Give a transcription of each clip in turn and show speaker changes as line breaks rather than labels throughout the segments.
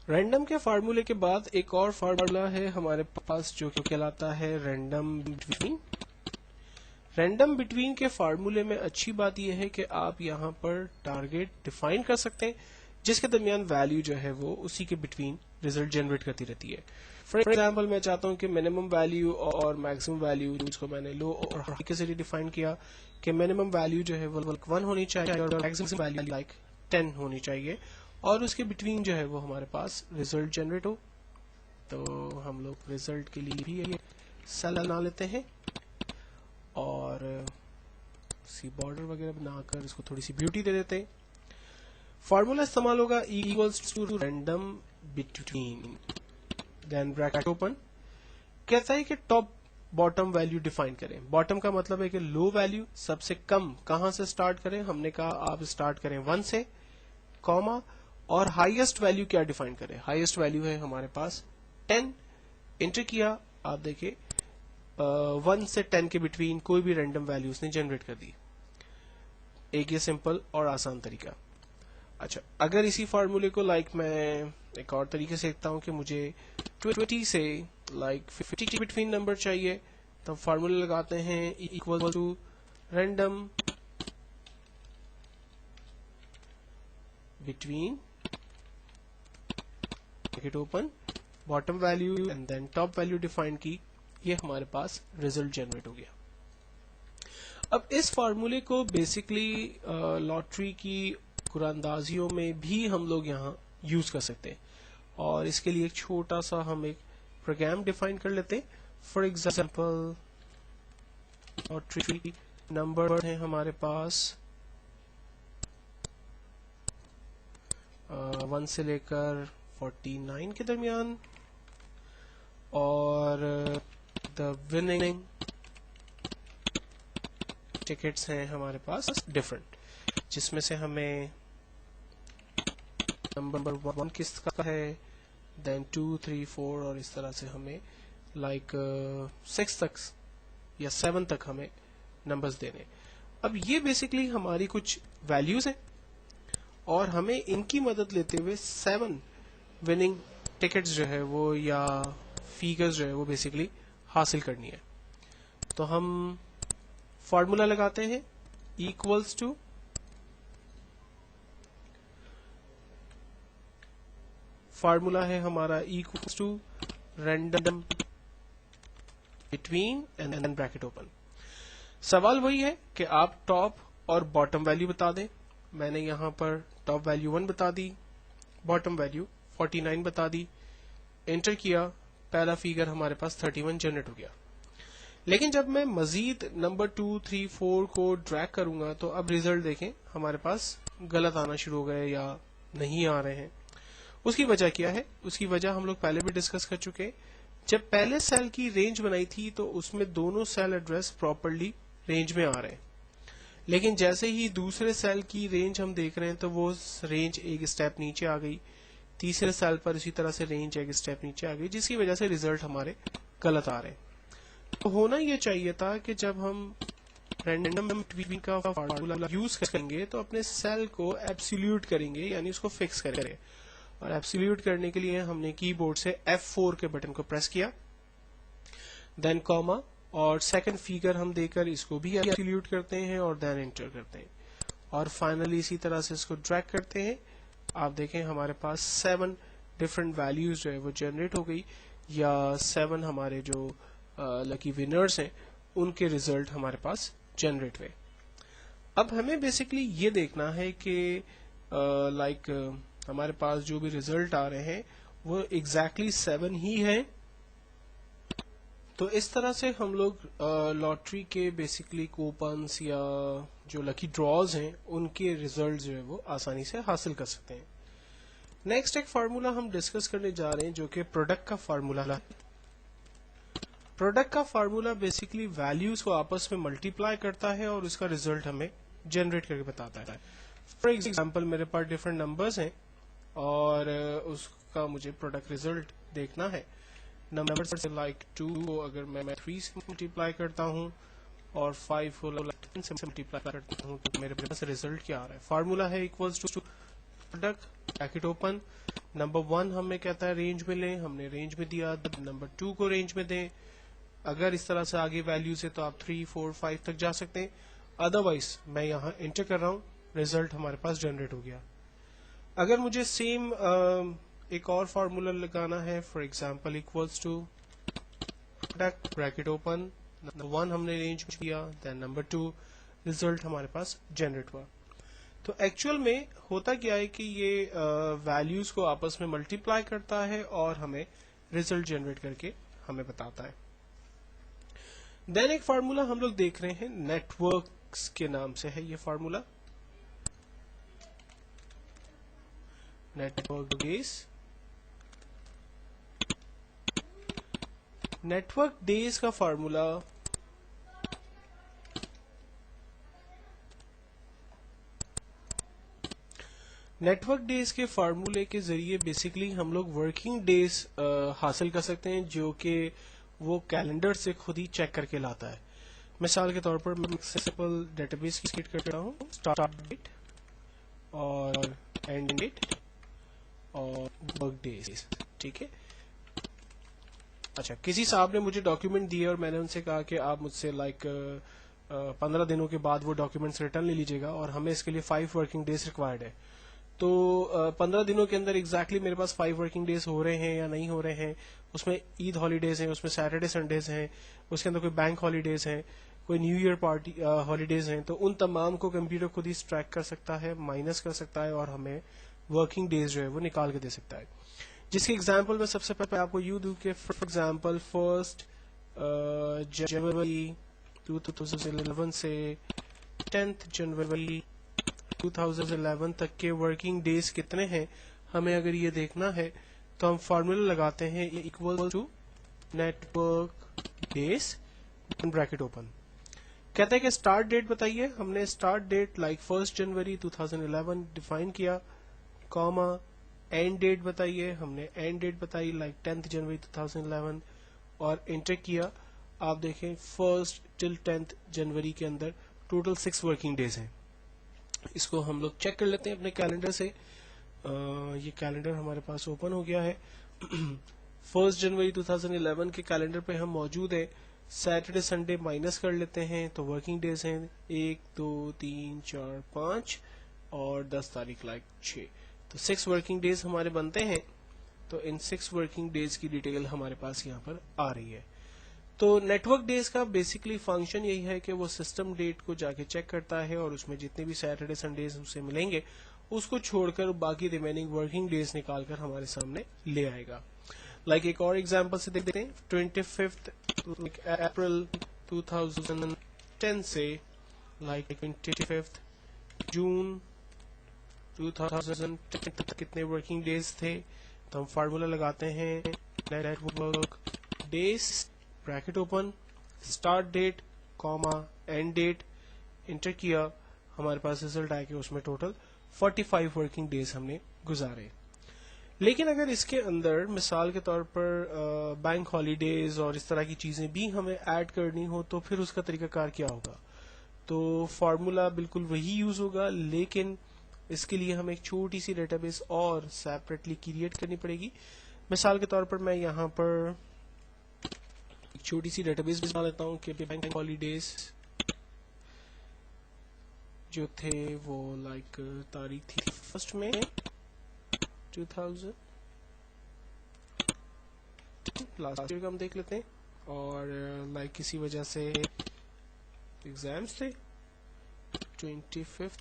Random کے فارمولے کے بعد ایک اور فارمولا ہے ہمارے پاس جو کہلاتا ہے رینڈم بٹوین. رینڈم بٹوین کے فارمولے میں اچھی بات یہ ہے کہ آپ یہاں پر ٹارگیٹ ڈیفائن کر سکتے ہیں جس کے درمیان ویلیو جو ہے وہ اسی کے بٹوین ریزلٹ جنریٹ کرتی رہتی ہے. فار ایگزامپل میں چاہتا ہوں کہ منیمم ویلیو اور میکسیمم ویلیو اس کو میں نے لو اور ہائی کے ذریعے ڈیفائن کیا کہ منیمم ویلیو جو ہے وہ 1 ہونی چاہیے اور میکسیمم ویلیو لائک 10 ہونی چاہیے اور اس کے بٹوین جو ہے وہ ہمارے پاس ریزلٹ جنریٹ ہو. تو ہم لوگ ریزلٹ کے لیے بھی سیل بنا لیتے ہیں اور سی بارڈر وغیرہ بنا کر اس کو تھوڑی سی بیوٹی دے دیتے ہیں. فارمولا استعمال ہوگا equals to random between then bracket open. کہتا ہے کہ ٹاپ باٹم ویلیو ڈیفائن کریں. باٹم کا مطلب ہے کہ لو ویلیو سب سے کم کہاں سے سٹارٹ کریں. ہم نے کہا آپ سٹارٹ کریں 1 سے کاما اور ہائیسٹ ویلیو کیا ڈیفائن کریں. ہائیسٹ ویلیو ہے ہمارے پاس 10. انٹر کیا, آپ دیکھیں 1 سے 10 کے بٹوین کوئی بھی رینڈم ویلیو اس نے جنریٹ کر دی. ایک یہ سمپل اور آسان طریقہ. اچھا, اگر اسی فارمولے کو میں ایک اور طریقے سے دیکھتا ہوں کہ مجھے 20 سے 50 کے بٹوین نمبر چاہیے تو فارمولہ لگاتے ہیں equal to random between bracket open bottom value and then top value define کی. یہ ہمارے پاس ریزلٹ جنریٹ ہو گیا. اب اس فارمولے کو بیسکلی لاٹری کی قراندازیوں میں بھی ہم لوگ یہاں یوز کر سکتے ہیں اور اس کے لیے ایک چھوٹا سا ہم ایک پروگرام ڈیفائن کر لیتے ہیں. فار ایگزامپل لاٹری نمبر ہیں ہمارے پاس 1 سے لے کر 49 کے درمیان اور دا وننگ ٹکٹس ہیں ہمارے پاس ڈفرنٹ, جس میں سے ہمیں نمبر 1 کس کا ہے, دین 2 3 4 اور اس طرح سے ہمیں 6 تک یا 7 تک ہمیں نمبرز دینے. اب یہ بیسکلی ہماری کچھ ویلیوز ہیں اور ہمیں ان کی مدد لیتے ہوئے 7 وننگ ٹکٹس جو ہے وہ یا فیگرز جو ہے وہ بیسکلی حاصل کرنی ہے. تو ہم فارمولا لگاتے ہیں ایکوالز ٹو فارمولا ہے ہمارا equals to random between and then bracket open. سوال وہی ہے کہ آپ ٹاپ اور باٹم ویلیو بتا دیں. میں نے یہاں پر ٹاپ ویلیو 1 بتا دی, باٹم ویلیو 49 بتا دی. انٹر کیا, پہلا فیگر ہمارے پاس 31 جنریٹ ہو گیا. لیکن جب میں مزید نمبر 2 3 4 کو ڈریگ کروں گا تو اب ریزلٹ دیکھیں ہمارے پاس غلط آنا شروع ہو گئے یا نہیں آ رہے ہیں. اس کی وجہ کیا ہے؟ اس کی وجہ ہم لوگ پہلے بھی ڈسکس کر چکے. جب پہلے سیل کی رینج بنائی تھی تو اس میں دونوں سیل ایڈریس پراپرلی رینج میں آ رہے ہیں, لیکن جیسے ہی دوسرے سیل کی رینج ہم دیکھ رہے ہیں تو وہ رینج ایک اسٹیپ نیچے آ گئی. تیسرے سیل پر اسی طرح سے رینج ایک اسٹیپ نیچے آ گئی, جس کی وجہ سے ریزلٹ ہمارے غلط آ رہے ہیں. تو ہونا یہ چاہیے تھا کہ جب ہم رینڈم بٹوین کا فارمولا یوز کریں گے تو اپنے سیل کو ایبسولوٹ کریں گے, یعنی اس کو فکس کریں. اور ایبسولوٹ کرنے کے لیے ہم نے کی بورڈ سے F4 کے بٹن کو پریس کیا, دین کاما اور سیکنڈ فیگر ہم دے کر اس کو بھی ایبسولوٹ کرتے ہیں اور دین انٹر کرتے ہیں اور فائنلی اسی طرح سے اس کو ڈریگ کرتے ہیں. آپ دیکھیں ہمارے پاس 7 ڈفرنٹ ویلیوز جو ہے وہ جنریٹ ہو گئی, یا 7 ہمارے جو لکی ونرز ہیں ان کے ریزلٹ ہمارے پاس جنریٹ ہوئے. اب ہمیں بیسکلی یہ دیکھنا ہے کہ ہمارے پاس جو بھی ریزلٹ آ رہے ہیں وہ ایگزیکٹلی 7 ہی ہیں. تو اس طرح سے ہم لوگ لاٹری کے بیسکلی کوپنس یا جو لکی ڈراز ہیں ان کے ریزلٹ جو ہے وہ آسانی سے حاصل کر سکتے ہیں. نیکسٹ ایک فارمولا ہم ڈسکس کرنے جا رہے ہیں جو کہ پروڈکٹ کا فارمولا ہے. پروڈکٹ کا فارمولا بیسکلی ویلیوز کو آپس میں ملٹیپلائی کرتا ہے اور اس کا ریزلٹ ہمیں جنریٹ کر کے بتاتا ہے. فار ایگزامپل میرے پاس ڈفرنٹ نمبرز ہیں اور اس کا مجھے پروڈکٹ ریزلٹ دیکھنا ہے. نمبر سے 2 کو اگر میں 3 سے ملٹیپلائی کرتا ہوں اور 5 کو 10 سے ملٹیپلائی کرتا ہوں تو میرے پاس ریزلٹ کیا آ رہا ہے. فارمولا ہے equals to product bracket open, number 1 हमें कहता है रेंज में लें, हमने रेंज में दिया, नंबर 2 को रेंज में दें। अगर इस तरह से आगे वैल्यूज है तो आप 3, 4, 5 तक जा सकते हैं, अदरवाइज मैं यहाँ एंटर कर रहा हूँ, रिजल्ट हमारे पास जनरेट हो गया। अगर मुझे सेम एक और फार्मूला लगाना है, for example equals to bracket open, number 1 हमने रेंज में दिया, देन नंबर 2, रिजल्ट हमारे पास जनरेट हुआ। तो एक्चुअल में होता क्या है कि ये वैल्यूज को आपस में मल्टीप्लाई करता है और हमें रिजल्ट जनरेट करके हमें बताता है। देन एक फार्मूला हम लोग देख रहे हैं, नेटवर्क्स के नाम से है ये formula, network days. Network days का फार्मूला नेटवर्क डेज के फार्मूले के जरिए बेसिकली हम लोग वर्किंग डेज हासिल कर सकते हैं, जो कि वो कैलेंडर से खुद ही चेक करके लाता है। मिसाल के तौर पर मैं सिंपल डेटाबेस क्रिएट करता हूँ, स्टार्ट डेट और एंड डेट और वर्क डेज, ठीक है। अच्छा, किसी साहब ने मुझे डॉक्यूमेंट दिए और मैंने उनसे कहा कि आप मुझसे 15 दिनों के बाद वो डॉक्यूमेंट्स रिटर्न ले लीजिएगा और हमें इसके लिए 5 वर्किंग डेज रिक्वायर्ड है। तो 15 दिनों के अंदर एग्जैक्टली मेरे पास 5 वर्किंग डेज हो रहे हैं या नहीं हो रहे हैं, उसमें ईद हॉलीडेज हैं, उसमें सैटरडे संडेज हैं, उसके अंदर कोई बैंक हॉलीडेज हैं, कोई न्यू ईयर पार्टी हॉलीडेज हैं, तो उन तमाम को कंप्यूटर खुद ही ट्रैक कर सकता है, माइनस कर सकता है और हमें वर्किंग डेज जो है वो निकाल के दे सकता है। जिसकी एग्जांपल मैं सबसे पहले आपको यूं दूं कि फॉर एग्जांपल 1 जनवरी 2011 से 10 जनवरी 2011 तक के वर्किंग डेज कितने हैं, हमें अगर ये देखना है तो हम फार्मूला लगाते हैं equal to network days bracket open. कहते हैं कि स्टार्ट डेट बताइए, हमने स्टार्ट डेट 1 जनवरी 2011 डिफाइन किया, कॉमा एंड डेट बताइए, हमने एंड डेट बताई 10 जनवरी 2011 और एंटर किया। आप देखें 1 till 10 जनवरी के अंदर टोटल 6 वर्किंग डेज हैं। इसको हम लोग चेक कर लेते हैं अपने कैलेंडर से। ये कैलेंडर हमारे पास ओपन हो गया है। 1 जनवरी 2011 के कैलेंडर पे हम मौजूद हैं। सैटरडे संडे माइनस कर लेते हैं तो वर्किंग डेज हैं 1, 2, 3, 4, 5 और 10 तारीख 6, तो 6 वर्किंग डेज हमारे बनते हैं। तो इन 6 वर्किंग डेज की डिटेल हमारे पास यहाँ पर आ रही है। तो नेटवर्क डेज का बेसिकली फंक्शन यही है कि वो सिस्टम डेट को जाके चेक करता है और उसमें जितने भी सैटरडे संडेज उसे मिलेंगे उसको छोड़कर बाकी रिमेनिंग वर्किंग डेज निकालकर हमारे सामने ले आएगा। एक और एग्जांपल से देखते हैं, 25 अप्रैल 2010 से 25 जून 2010 तक कितने वर्किंग डेज थे, तो हम फार्मूला लगाते हैं network days bracket open, start date comma end date, enter किया, हमारे पास रिजल्ट आया कि उसमें टोटल 45 वर्किंग डेज हमने गुजारे। लेकिन अगर इसके अंदर मिसाल के तौर पर बैंक हॉलीडेज और इस तरह की चीजें भी हमें ऐड करनी हो तो फिर उसका तरीकाकार क्या होगा। तो फार्मूला बिल्कुल वही यूज होगा, लेकिन इसके लिए हमें एक छोटी सी डेटाबेस और सेपरेटली क्रिएट करनी पड़ेगी। मिसाल के तौर पर मैं यहाँ पर एक छोटी सी डेटाबेस बना लेता हूँ कि बैंक हॉलीडेज जो थे वो तारीख थी 1 मई 2000, लास्ट ईयर का हम देख लेते हैं, और किसी वजह से एग्जाम्स थे 25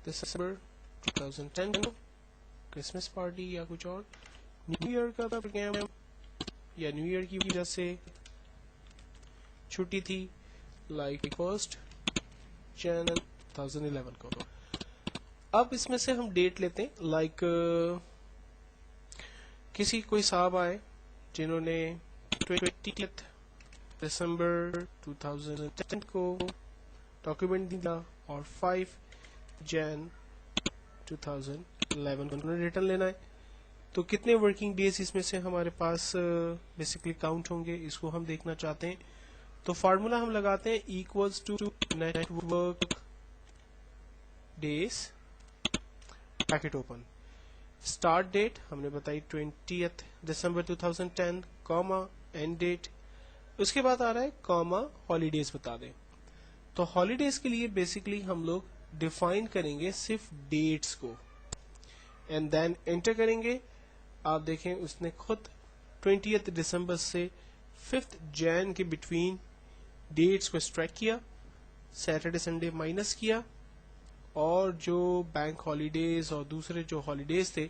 दिसंबर 2010 को, क्रिसमस पार्टी या कुछ और, न्यू ईयर का प्रोग्राम या न्यू ईयर की वजह से छुट्टी थी 1 जनवरी 2011 को। अब इसमें से हम डेट लेते हैं, कोई साहब आए जिन्होंने 20 दिसंबर 2010 को डॉक्यूमेंट दिया और 5 जन 2011 को उन्होंने रिटर्न लेना है। तो कितने वर्किंग डेज इसमें से हमारे पास बेसिकली काउंट होंगे, इसको हम देखना चाहते हैं। तो फार्मूला हम लगाते हैं equals to network days bracket open, start date हमने बताई 20th दिसंबर 2010, कॉमा एंड डेट, उसके बाद आ रहा है कॉमा हॉलीडेज बता दें। तो हॉलीडेज के लिए बेसिकली हम लोग डिफाइन करेंगे सिर्फ डेट्स को एंड देन एंटर करेंगे। आप देखें उसने खुद 20th दिसंबर से 5th जैन के बिटवीन डेट्स को स्ट्राइक किया, सैटरडे संडे माइनस किया, और जो बैंक हॉलीडेज और दूसरे जो हॉलीडेज थे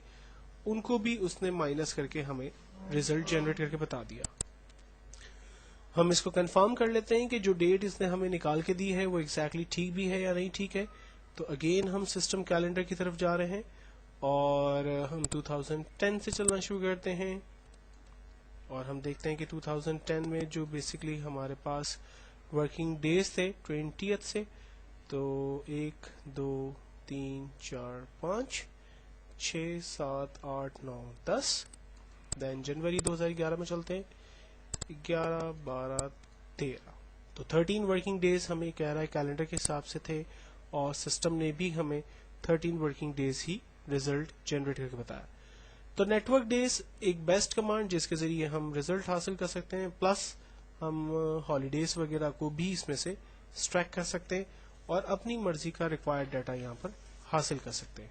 उनको भी उसने माइनस करके हमें रिजल्ट जनरेट करके बता दिया। हम इसको कंफर्म कर लेते हैं कि जो डेट इसने हमें निकाल के दी है वो एग्जैक्टली ठीक भी है या नहीं ठीक है। तो अगेन हम सिस्टम कैलेंडर की तरफ जा रहे हैं और हम 2010 से चलना शुरू करते हैं और हम देखते हैं कि 2010 में जो बेसिकली हमारे पास वर्किंग डेज थे 20th से, तो 1 2 3 4 5 6 7 8 9 10, देन जनवरी 2011 में चलते हैं 11 12 13, तो 13 वर्किंग डेज हमें कह रहा है कैलेंडर के हिसाब से थे और सिस्टम ने भी हमें 13 वर्किंग डेज ही रिजल्ट जनरेट करके बताया। तो नेटवर्क डेज एक बेस्ट कमांड जिसके जरिए हम रिजल्ट हासिल कर सकते हैं, प्लस हम हॉलीडेज वगैरह को भी इसमें से स्ट्रैक कर सकते हैं और अपनी मर्जी का रिक्वायर्ड डाटा यहाँ पर हासिल कर सकते हैं।